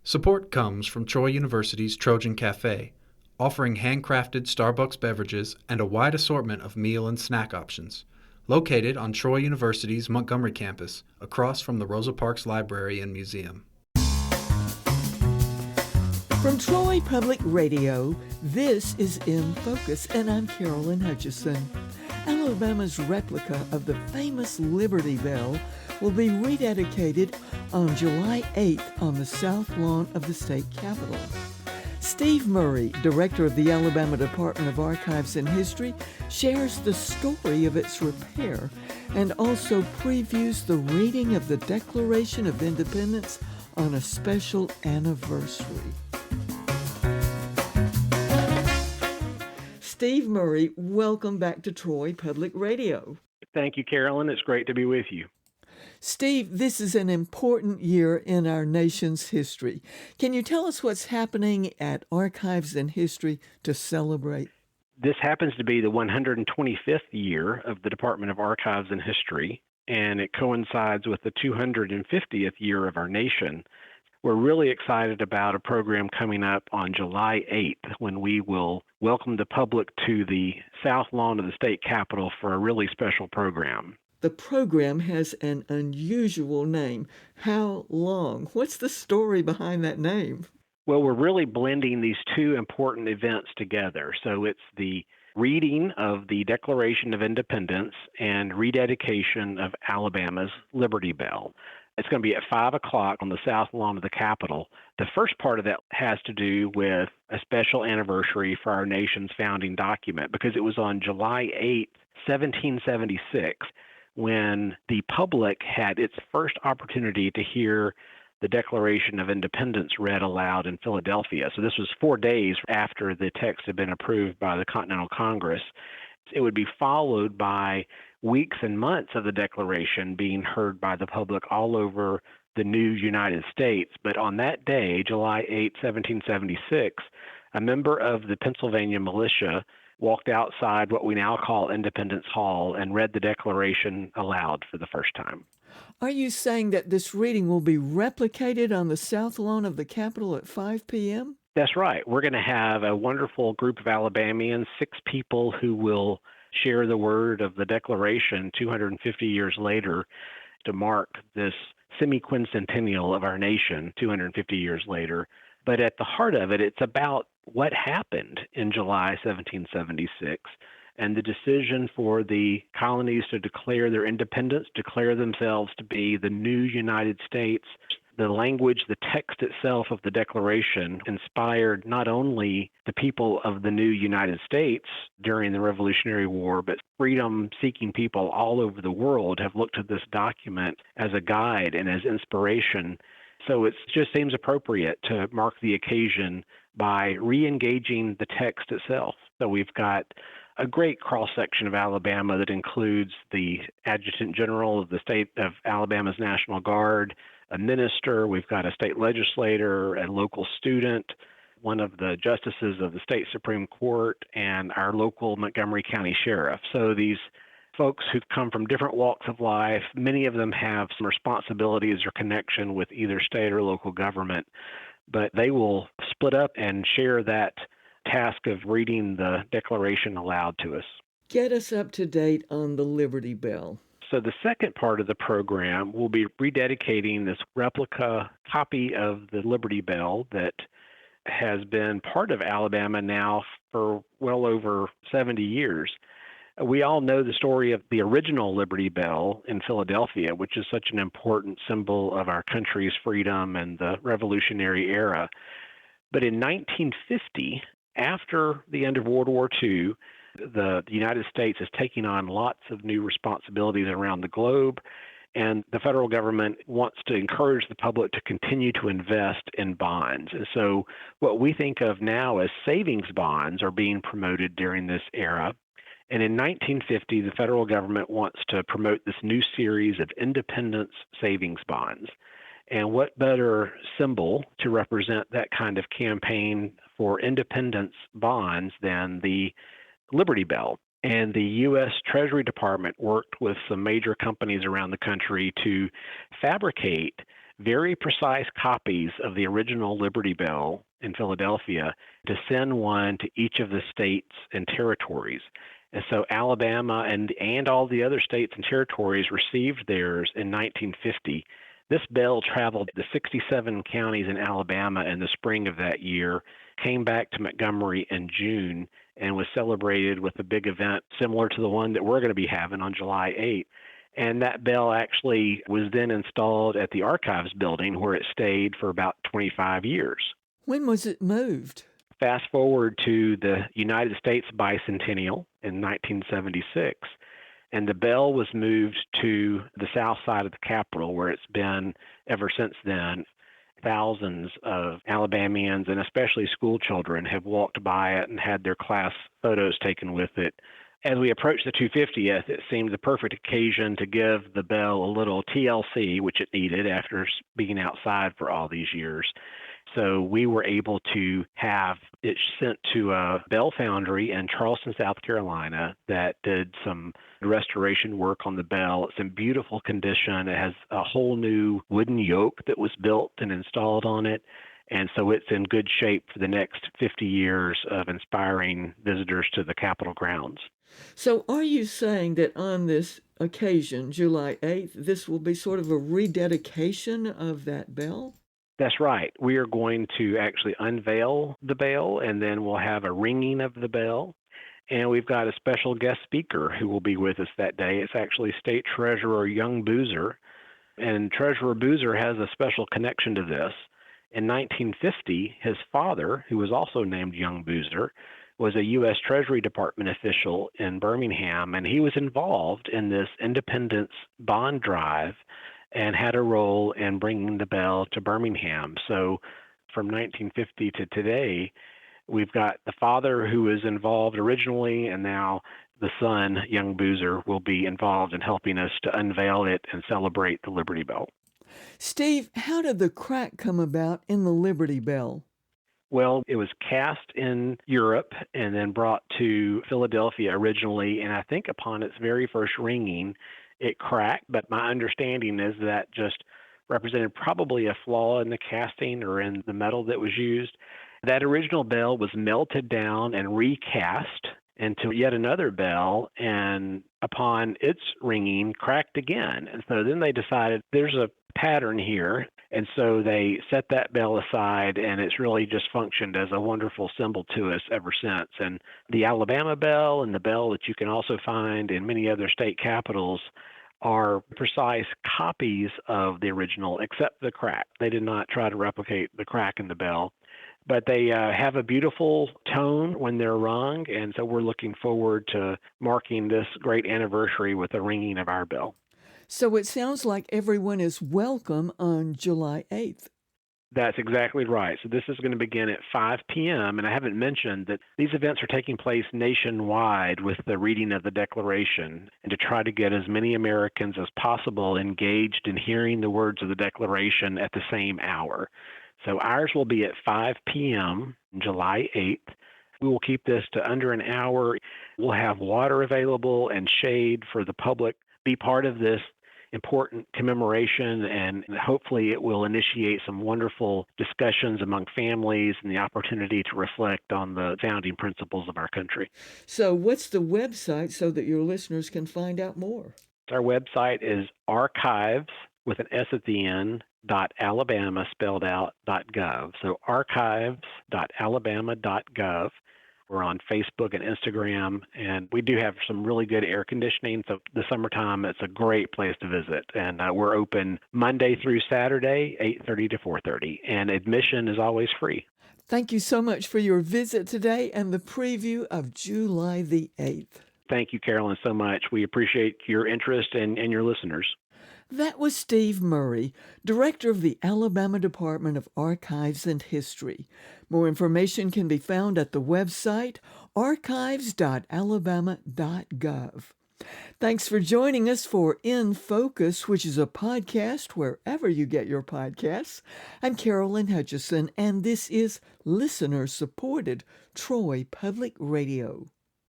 Support comes from Troy University's Trojan Cafe, offering handcrafted Starbucks beverages and a wide assortment of meal and snack options. Located on Troy University's Montgomery campus, across from the Rosa Parks Library and Museum. From Troy Public Radio, this is In Focus, and I'm Carolyn Hutchison. Alabama's replica of the famous Liberty Bell will be rededicated on July 8th on the south lawn of the state capitol. Steve Murray, director of the Alabama Department of Archives and History, shares the story of its repair and also previews the reading of the Declaration of Independence on a special anniversary. Steve Murray, welcome back to Troy Public Radio. Thank you, Carolyn. It's great to be with you. Steve, this is an important year in our nation's history. Can you tell us what's happening at Archives and History to celebrate? This happens to be the 125th year of the Department of Archives and History, and it coincides with the 250th year of our nation. We're really excited about a program coming up on July 8th when we will welcome the public to the south lawn of the state capitol for a really special program. The program has an unusual name. How long? What's the story behind that name? Well, we're really blending these two important events together. So it's the reading of the Declaration of Independence and rededication of Alabama's Liberty Bell. It's going to be at 5 o'clock on the south lawn of the Capitol. The first part of that has to do with a special anniversary for our nation's founding document, because it was on July 8th, 1776, when the public had its first opportunity to hear the Declaration of Independence read aloud in Philadelphia. So this was 4 days after the text had been approved by the Continental Congress. It would be followed by weeks and months of the Declaration being heard by the public all over the new United States. But on that day, July 8, 1776, a member of the Pennsylvania militia walked outside what we now call Independence Hall and read the Declaration aloud for the first time. Are you saying that this reading will be replicated on the south lawn of the Capitol at 5 p.m.? That's right. We're going to have a wonderful group of Alabamians, 6 people who will share the word of the Declaration 250 years later to mark this semi-quincentennial of our nation 250 years later. But at the heart of it, it's about what happened in July 1776 and the decision for the colonies to declare their independence, declare themselves to be the new United States. The language, the text itself of the Declaration inspired not only the people of the new United States during the Revolutionary War, but freedom-seeking people all over the world have looked to this document as a guide and as inspiration. So it just seems appropriate to mark the occasion by re-engaging the text itself. So we've got a great cross-section of Alabama that includes the Adjutant General of the state of Alabama's National Guard, a minister, we've got a state legislator, a local student, one of the justices of the state Supreme Court, and our local Montgomery County Sheriff. So these folks who've come from different walks of life, many of them have some responsibilities or connection with either state or local government, but they will split up and share that task of reading the Declaration aloud to us. Get us up to date on the Liberty Bell. So the second part of the program will be rededicating this replica copy of the Liberty Bell that has been part of Alabama now for well over 70 years. We all know the story of the original Liberty Bell in Philadelphia, which is such an important symbol of our country's freedom and the Revolutionary era. But in 1950, after the end of World War II, the United States is taking on lots of new responsibilities around the globe, and the federal government wants to encourage the public to continue to invest in bonds. And so what we think of now as savings bonds are being promoted during this era. And in 1950, the federal government wants to promote this new series of independence savings bonds. And what better symbol to represent that kind of campaign for independence bonds than the Liberty Bell? And the U.S. Treasury Department worked with some major companies around the country to fabricate very precise copies of the original Liberty Bell in Philadelphia to send one to each of the states and territories. And so Alabama and all the other states and territories received theirs in 1950. This bell traveled to 67 counties in Alabama in the spring of that year, came back to Montgomery in June, and was celebrated with a big event similar to the one that we're going to be having on July 8th. And that bell actually was then installed at the Archives building where it stayed for about 25 years. When was it moved? Fast forward to the United States bicentennial in 1976, and the bell was moved to the south side of the Capitol, where it's been ever since then. Thousands of Alabamians, and especially school children, have walked by it and had their class photos taken with it. As we approached the 250th, it seemed the perfect occasion to give the bell a little TLC, which it needed after being outside for all these years. So we were able to have it sent to a bell foundry in Charleston, South Carolina, that did some restoration work on the bell. It's in beautiful condition. It has a whole new wooden yoke that was built and installed on it. And so it's in good shape for the next 50 years of inspiring visitors to the Capitol grounds. So are you saying that on this occasion, July 8th, this will be sort of a rededication of that bell? That's right. We are going to actually unveil the bell, and then we'll have a ringing of the bell. And we've got a special guest speaker who will be with us that day. It's actually State Treasurer Young Boozer. And Treasurer Boozer has a special connection to this. In 1950, his father, who was also named Young Boozer, was a U.S. Treasury Department official in Birmingham, and he was involved in this independence bond drive and had a role in bringing the bell to Birmingham. So from 1950 to today, we've got the father who was involved originally, and now the son, Young Boozer, will be involved in helping us to unveil it and celebrate the Liberty Bell. Steve, how did the crack come about in the Liberty Bell? Well, it was cast in Europe and then brought to Philadelphia originally, and I think upon its very first ringing, it cracked, but my understanding is that just represented probably a flaw in the casting or in the metal that was used. That original bell was melted down and recast into yet another bell, and upon its ringing, cracked again. And so then they decided there's a pattern here, and so they set that bell aside, and it's really just functioned as a wonderful symbol to us ever since. And the Alabama bell and the bell that you can also find in many other state capitals are precise copies of the original, except the crack. They did not try to replicate the crack in the bell, but they have a beautiful tone when they're rung, and so we're looking forward to marking this great anniversary with the ringing of our bell. So it sounds like everyone is welcome on July 8th. That's exactly right. So this is going to begin at 5 p.m., and I haven't mentioned that these events are taking place nationwide with the reading of the Declaration, and to try to get as many Americans as possible engaged in hearing the words of the Declaration at the same hour. So ours will be at 5 p.m. July 8th. We will keep this to under an hour. We'll have water available and shade for the public. Be part of this important commemoration, and hopefully it will initiate some wonderful discussions among families and the opportunity to reflect on the founding principles of our country. So what's the website so that your listeners can find out more? Our website is archives, with an S at the end, .alabama spelled out .gov. So archives.alabama.gov. We're on Facebook and Instagram, and we do have some really good air conditioning. So the summertime, it's a great place to visit. And we're open Monday through Saturday, 8:30 to 4:30. And admission is always free. Thank you so much for your visit today and the preview of July the 8th. Thank you, Carolyn, so much. We appreciate your interest and your listeners. That was Steve Murray, Director of the Alabama Department of Archives and History. More information can be found at the website archives.alabama.gov. Thanks for joining us for In Focus, which is a podcast wherever you get your podcasts. I'm Carolyn Hutchison, and this is listener-supported Troy Public Radio.